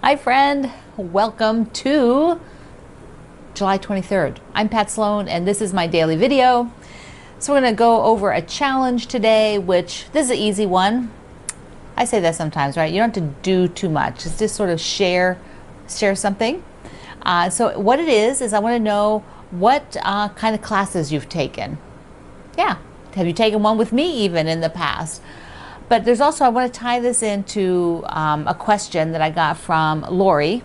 Hi friend, welcome to July 23rd. I'm Pat Sloan and this is my daily video. So we're going to go over a challenge today, which this is an easy one. I say that sometimes, right? You don't have to do too much. It's just sort of share something. So what it is I want to know what kind of classes you've taken. Yeah, have you taken one with me even in the past? But there's also, I want to tie this into a question that I got from Lori.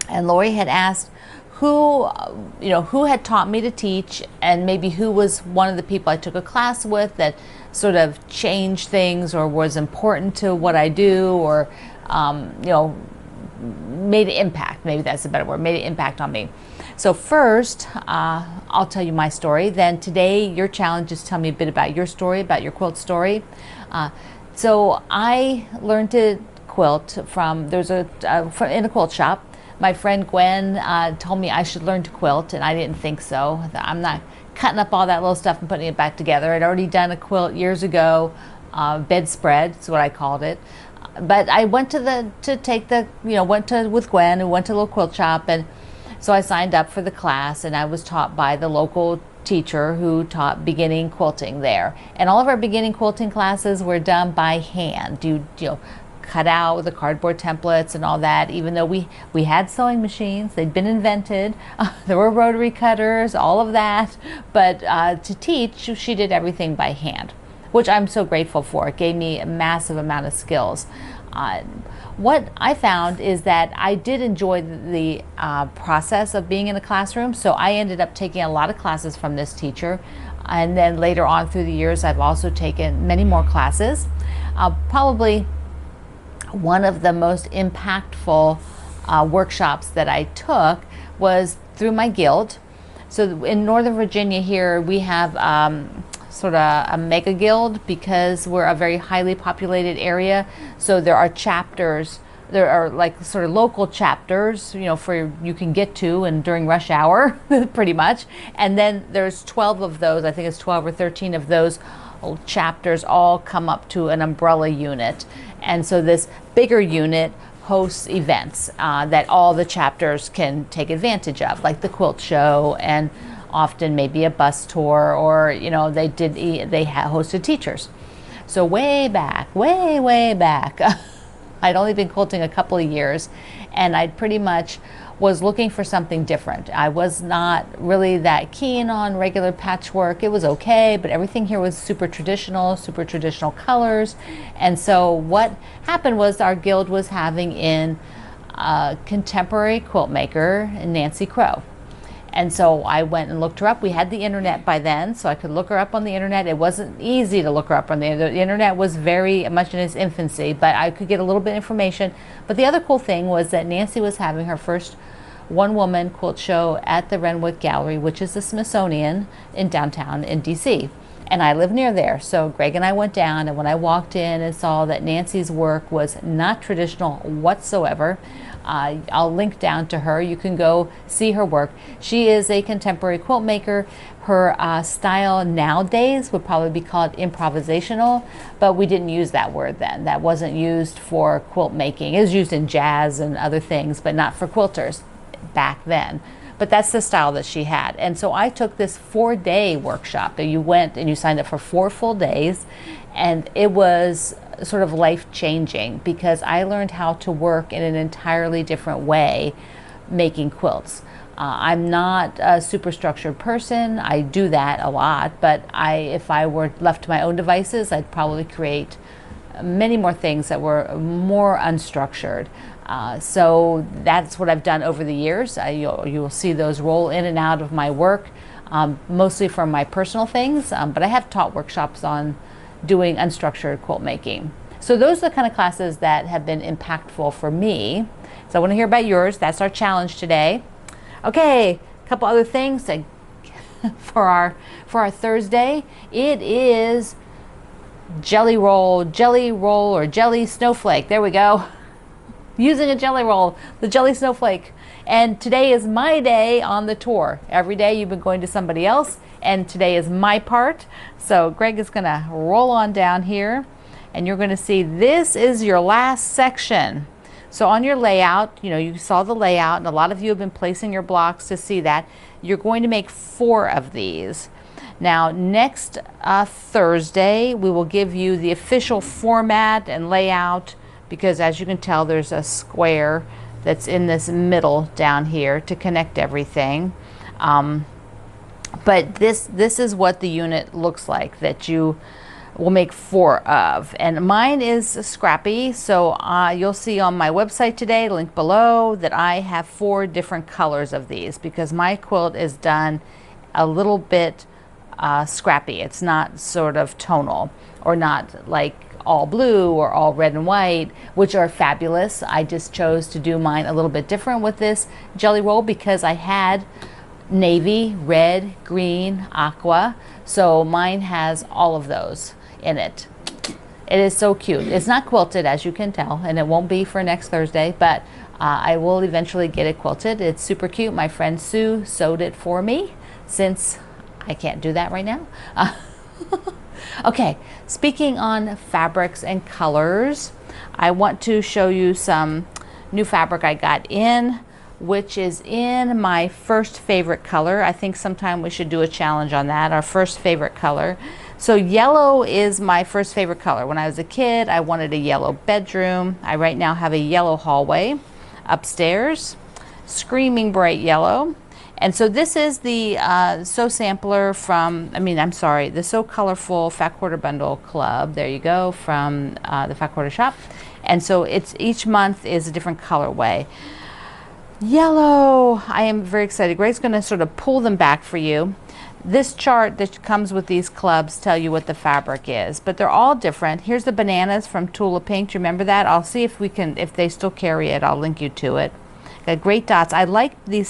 And Lori had asked who had taught me to teach, and maybe who was one of the people I took a class with that sort of changed things or was important to what I do, or made an impact. Maybe that's a better word, made an impact on me. So first, I'll tell you my story. Then today, your challenge is tell me a bit about your story, about your quilt story. So I learned to quilt in a quilt shop. My friend Gwen told me I should learn to quilt, and I didn't think so. I'm not cutting up all that little stuff and putting it back together. I'd already done a quilt years ago, bedspread is what I called it. But I went with Gwen, who went to a little quilt shop, and so I signed up for the class, and I was taught by the local teacher who taught beginning quilting there. And all of our beginning quilting classes were done by hand. You cut out the cardboard templates and all that, even though we had sewing machines. They'd been invented. There were rotary cutters, all of that. But to teach, she did everything by hand, which I'm so grateful for. It gave me a massive amount of skills. What I found is that I did enjoy the process of being in a classroom, so I ended up taking a lot of classes from this teacher, and then later on through the years I've also taken many more classes. Probably one of the most impactful workshops that I took was through my guild. So in Northern Virginia here we have sort of a mega guild because we're a very highly populated area. So there are chapters, there are like sort of local chapters, for you can get to and during rush hour, pretty much. And then there's 12 of those, I think it's 12 or 13 of those chapters all come up to an umbrella unit. And so this bigger unit hosts events that all the chapters can take advantage of, like the quilt show, and often maybe a bus tour, or they hosted teachers. So way back I'd only been quilting a couple of years, and I pretty much was looking for something different. I was not really that keen on regular patchwork. It was okay, but everything here was super traditional colors. And so what happened was our guild was having in a contemporary quilt maker, Nancy Crow. And so I went and looked her up. We had the internet by then, so I could look her up on the internet. It wasn't easy to look her up on the internet. The internet was very much in its infancy, but I could get a little bit of information. But the other cool thing was that Nancy was having her first one-woman quilt show at the Renwick Gallery, which is the Smithsonian in downtown in DC. And I live near there, so Greg and I went down, and when I walked in and saw that Nancy's work was not traditional whatsoever, I'll link down to her. You can go see her work. She is a contemporary quilt maker. Her style nowadays would probably be called improvisational, but we didn't use that word then. That wasn't used for quilt making. It was used in jazz and other things, but not for quilters back then. But that's the style that she had. And so I took this 4-day workshop. You went and you signed up for 4 full days, and it was sort of life-changing because I learned how to work in an entirely different way making quilts. I'm not a super structured person. I do that a lot, but if I were left to my own devices, I'd probably create many more things that were more unstructured. So that's what I've done over the years. You'll see those roll in and out of my work, mostly from my personal things, but I have taught workshops on doing unstructured quilt making. So those are the kind of classes that have been impactful for me. So I want to hear about yours. That's our challenge today. Okay, a couple other things for our Thursday. It is jelly roll or jelly snowflake. There we go. Using a jelly roll, the jelly snowflake. And today is my day on the tour. Every day you've been going to somebody else, and today is my part. So Greg is gonna roll on down here, and you're gonna see this is your last section. So on your layout, you know, you saw the layout, and a lot of you have been placing your blocks to see that. You're going to make 4 of these. Now, next Thursday, we will give you the official format and layout, because as you can tell, there's a square that's in this middle down here to connect everything. But this is what the unit looks like that you will make 4 of. And mine is scrappy, so you'll see on my website today, link below, that I have 4 different colors of these, because my quilt is done a little bit scrappy. It's not sort of tonal, or not like all blue or all red and white, which are fabulous. I just chose to do mine a little bit different with this jelly roll because I had navy, red, green, aqua, so mine has all of those in it. It is so cute. It's not quilted, as you can tell, and it won't be for next Thursday, but I will eventually get it quilted. It's super cute. My friend Sue sewed it for me, since I can't do that right now. Okay, speaking on fabrics and colors, I want to show you some new fabric I got in, which is in my first favorite color. I think sometime we should do a challenge on that, our first favorite color. So yellow is my first favorite color. When I was a kid, I wanted a yellow bedroom. I right now have a yellow hallway upstairs, screaming bright yellow. And so this is the Sew Sampler from, the Sew Colorful Fat Quarter Bundle Club. There you go, from the Fat Quarter Shop. And so it's each month is a different colorway. Yellow, I am very excited. Greg's going to sort of pull them back for you. This chart that comes with these clubs tell you what the fabric is, but they're all different. Here's the bananas from Tula Pink. Do you remember that? I'll see if we can, if they still carry it, I'll link you to it. Got great dots. I like these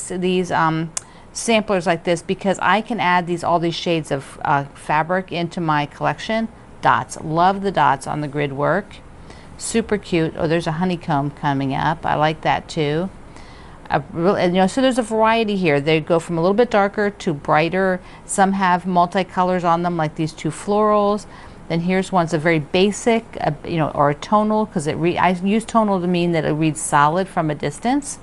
samplers like this because I can add all these shades of fabric into my collection. Dots, love the dots on the grid work. Super cute. Oh, there's a honeycomb coming up. I like that too. So there's a variety here. They go from a little bit darker to brighter. Some have multicolors on them, like these 2 florals. Then here's one's a very basic, or a tonal, because I use tonal to mean that it reads solid from a distance.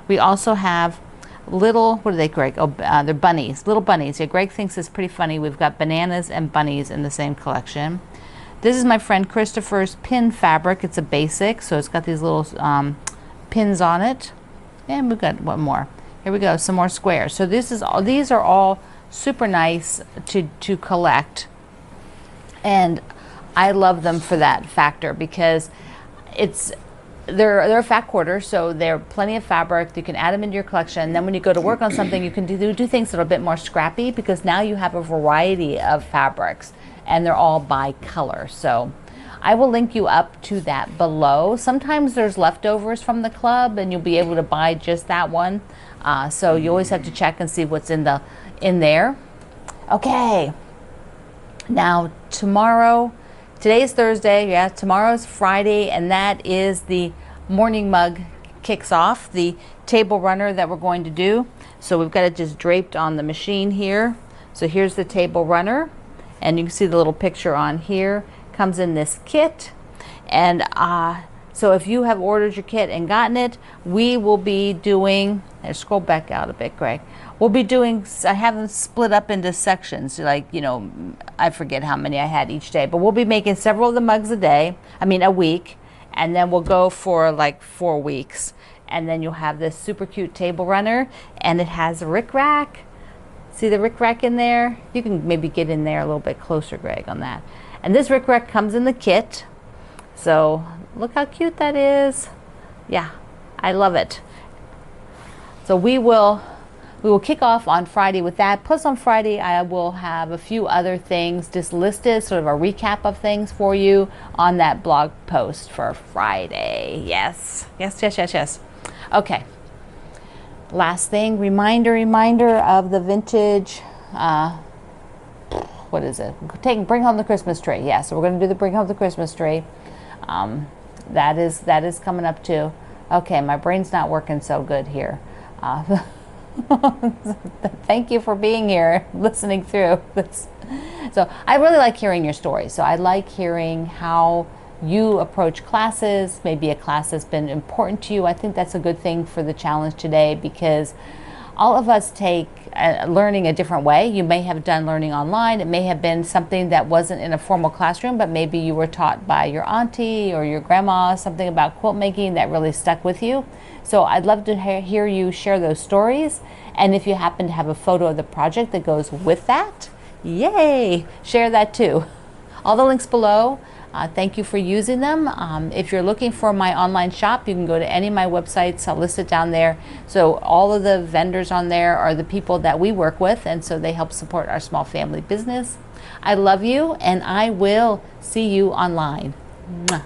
We also have little, what are they, Greg? Oh, they're bunnies, little bunnies. Yeah, Greg thinks it's pretty funny. We've got bananas and bunnies in the same collection. This is my friend Christopher's pin fabric. It's a basic, so it's got these little pins on it. And we've got one more. Here we go, some more squares. So these are all super nice to collect. And I love them for that factor, because they're a fat quarter, so they're plenty of fabric. You can add them into your collection. And then when you go to work on something, you can do things that are a bit more scrappy, because now you have a variety of fabrics, and they're all by color. So I will link you up to that below. Sometimes there's leftovers from the club, and you'll be able to buy just that one. So you always have to check and see what's in there. Okay. Now today's Thursday, yeah, tomorrow's Friday, and that is the morning mug kicks off, the table runner that we're going to do. So we've got it just draped on the machine here. So here's the table runner, and you can see the little picture on here. Comes in this kit, and so if you have ordered your kit and gotten it, we will be doing, scroll back out a bit, Greg. We'll be doing, I have them split up into sections, like, I forget how many I had each day, but we'll be making several of the mugs a week, and then we'll go for like 4 weeks. And then you'll have this super cute table runner, and it has a rick rack. See the rick rack in there? You can maybe get in there a little bit closer, Greg, on that. And this rick rack comes in the kit. So look how cute that is. Yeah, I love it. So we will kick off on Friday with that. Plus on Friday, I will have a few other things just listed, sort of a recap of things for you on that blog post for Friday. Yes. Okay. Last thing, reminder of the vintage, what is it? Bring home the Christmas tree. Yeah, so we're going to do the bring home the Christmas tree. That is coming up too. Okay, my brain's not working so good here. Thank you for being here, listening through this. So I really like hearing your stories. So I like hearing how you approach classes, maybe a class has been important to you. I think that's a good thing for the challenge today, because all of us take learning a different way. You may have done learning online. It may have been something that wasn't in a formal classroom, but maybe you were taught by your auntie or your grandma something about quilt making that really stuck with you. So I'd love to hear you share those stories. And if you happen to have a photo of the project that goes with that, yay, share that too. All the links below. Thank you for using them. If you're looking for my online shop, you can go to any of my websites. I'll list it down there. So all of the vendors on there are the people that we work with, and so they help support our small family business. I love you, and I will see you online. Mwah.